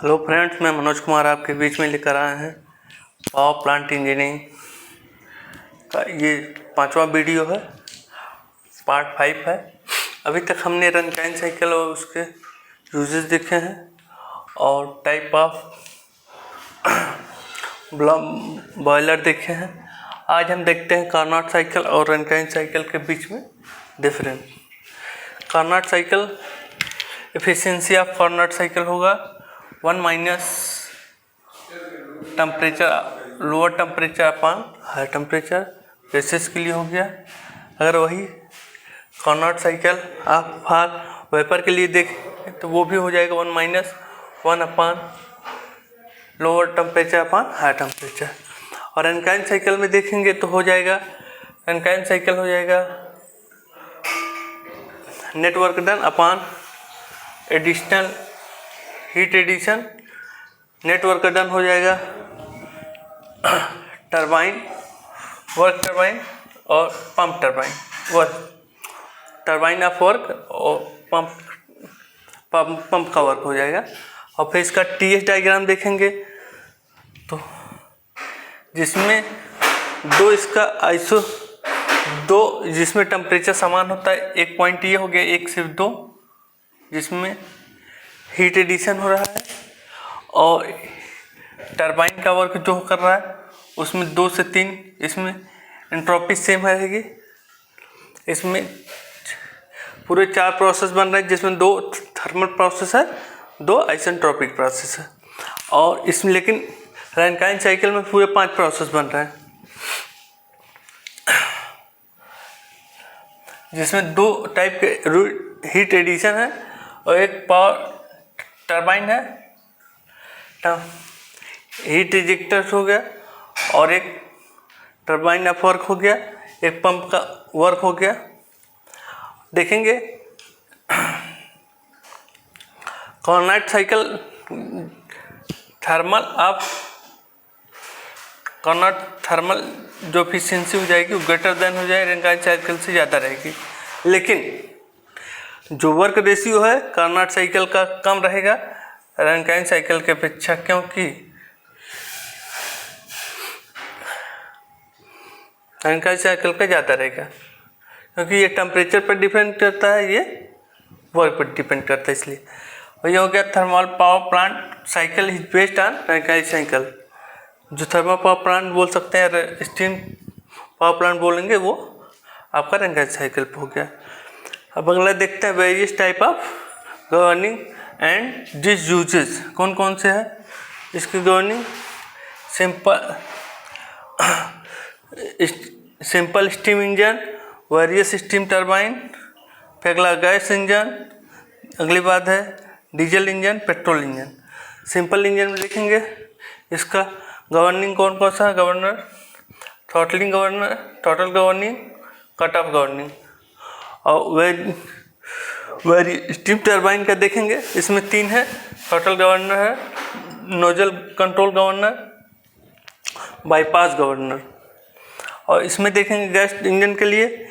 Hello friends, मैं मनोज कुमार आपके बीच में लेकर आए हैं पावर प्लांट इंजीनियरिंग का ये 5वां वीडियो है। पार्ट 5 है। अभी तक हमने रनटाइम साइकिल और उसके यूजेस देखे हैं और टाइप ऑफ बॉयलर देखे हैं। आज हम देखते हैं कार्नोट साइकिल और रनटाइम साइकिल के बीच में difference. Carnot cycle efficiency of Carnot cycle होगा 1 minus temperature, lower temperature upon high temperature. Gases के लिए हो गया। अगर वही कार्नोट साइकिल आप फॉर वेपर के लिए देखें तो वो भी हो जाएगा 1 minus 1 upon lower temperature upon high temperature. और रनटाइम साइकिल में देखेंगे तो हो जाएगा, रनटाइम साइकिल हो जाएगा network done upon additional heat addition. Network done हो जाएगा टरबाइन, वर्क टरबाइन और pump turbine. Work turbine of work और पंप का वर्क हो जाएगा। और फिर इसका टीएस डायग्राम देखेंगे तो जिसमें दो जिसमें टेम्परेचर समान होता है। एक पॉइंट ये हो गया 1 से 2 जिसमें हीट एडिशन हो रहा है, और टरबाइन का वर्क जो कर रहा है उसमें 2 से 3, इसमें एंट्रोपी सेम रहेगी। इसमें पूरे 4 प्रोसेस बन रहे हैं जिसमें 2 थर्मल प्रोसेस है, 2 आइसेंट्रोपिक प्रोसेस है। और इसमें लेकिन रनटाइम साइकिल में पूरे 5 प्रोसेस बन रहे हैं जिसमें 2 टाइप के हीट एडिशन है और एक पावर टरबाइन है, हीट रिजेक्टर हो गया, और एक टरबाइन ऑफ वर्क हो गया, एक पंप का वर्क हो गया। देखेंगे कार्नोट साइकिल थर्मल जो एफिशिएंसी हो जाएगी वो ग्रेटर देन हो जाए, रनटाइम साइकिल से ज़्यादा रहेगी। लेकिन जो वर्क रेशियो है कार्नोट साइकिल का कम रहेगा रनटाइम साइकिल के अपेक्षा, क्योंकि रनटाइम साइकिल का ज़्यादा रहेगा, क्योंकि ये टेम्परेचर पर डिपेंड करता है, ये वर्क पर डिपेंड करता है। इसलिए वही हो गया thermal power plant cycle is based on runtime cycle. जो थर्मल पावर प्लांट बोल सकते हैं, स्टीम पावर प्लांट बोलेंगे, वो आपका रनटाइम साइकिल पर हो गया। अब अगला देखते हैं various type of governing and this uses कौन कौन से है इसकी governing. Simple steam engine, various steam turbine, फिर अगला गैस इंजन, अगली बात है diesel engine, petrol engine. Simple engine में देखेंगे इसका गवर्निंग कौन कौन सा है, governor, throttling governor, total governing, cut off governing. और स्टीम टरबाइन का देखेंगे इसमें 3 है, टोटल गवर्नर है, nozzle control governor, bypass governor. और इसमें देखेंगे गैस इंजन के लिए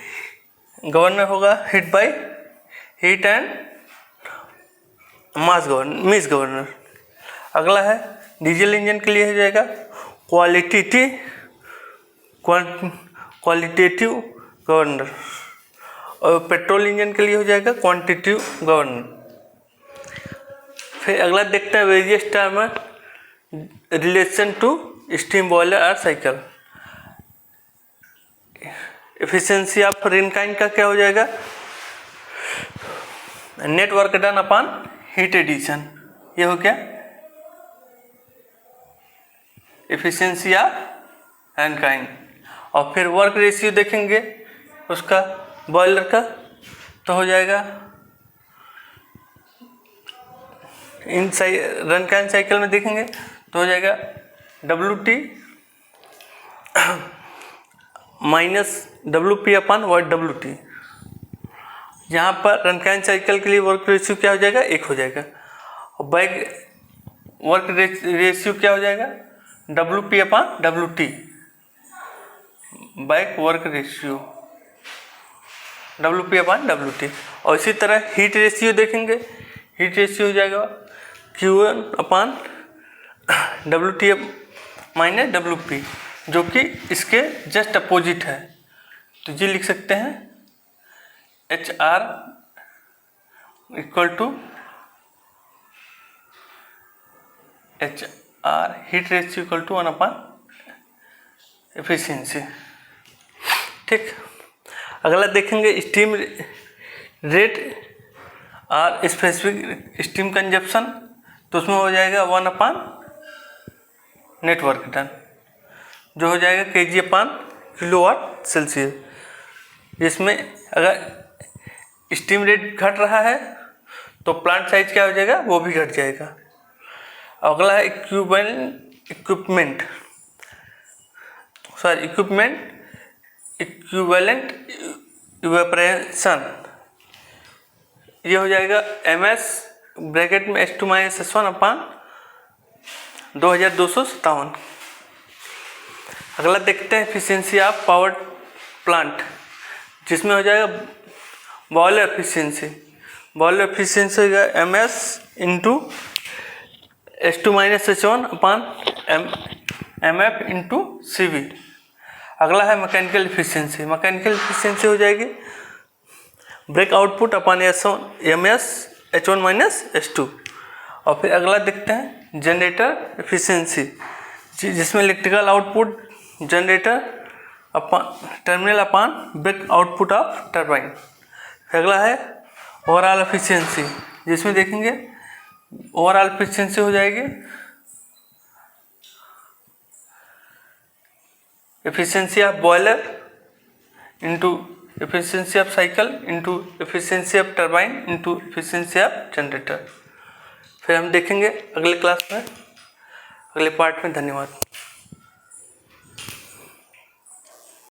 गवर्नर होगा हीट एंड मास गवर्नर। अगला है डीजल इंजन के लिए हो जाएगा क्वालिटेटिव गवर्नर, और पेट्रोल इंजन के लिए हो जाएगा क्वांटिटेटिव गवर्नर। फिर अगला देखते हैं various term relation to steam boiler और साइकिल। एफिशिएंसी ऑफ रनटाइम का क्या हो जाएगा, network done upon heat addition. ये हो गया एफिशिएंसी ऑफ रनटाइम। और फिर वर्क रेशियो देखेंगे उसका बॉयलर का तो हो जाएगा रनटाइम साइकिल में देखेंगे तो हो जाएगा WT minus WP upon WT। यहाँ पर रनटाइम साइकिल के लिए वर्क रेशियो क्या हो जाएगा, 1 हो जाएगा। और बैक वर्क रेशियो क्या हो जाएगा, WP upon WT, back work ratio WP upon WT। और इसी तरह हीट रेशियो देखेंगे, हीट रेशियो हो जाएगा Q1 अपान WTF माइनस WP, जो कि इसके जस्ट अपोजिट है। तो ये लिख सकते हैं HR equal to HR heat ratio equal to 1 upon efficiency. ठीक, अगला देखेंगे स्टीम रेट और स्पेसिफिक स्टीम कंजप्शन। तो उसमें हो जाएगा 1 अपान नेटवर्क टन, जो हो जाएगा kg अपान किलोवाट सेल्सियस। इसमें अगर स्टीम रेट घट रहा है तो प्लांट साइज क्या हो जाएगा, वो भी घट जाएगा। अगला है इक्विपमेंट इक्विवेलेंट इवेपरेशन। ये हो जाएगा MS ब्रैकेट में S2 माइनस S1 अपान 2257। अगला देखते हैं एफिशिएंसी ऑफ पावर प्लांट, जिसमें हो जाएगा बॉयलर एफिशिएंसी हो जाएगा MS into S2 minus S1 upon MF into CV। अगला है मैकेनिकल इफिशियंसी हो जाएगी brake output upon MS H1 minus S2। और फिर अगला देखते हैं जनरेटर इफिशियंसी, जिसमें electrical output generator terminal upon brake output of turbine. अगला है ओवरऑल एफिशिएंसी, जिसमें देखेंगे ओवरऑल एफिशिएंसी हो जाएगी efficiency of boiler into efficiency of cycle into efficiency of turbine into efficiency of generator. फिर हम देखेंगे अगले क्लास में, अगले पार्ट में। धन्यवाद।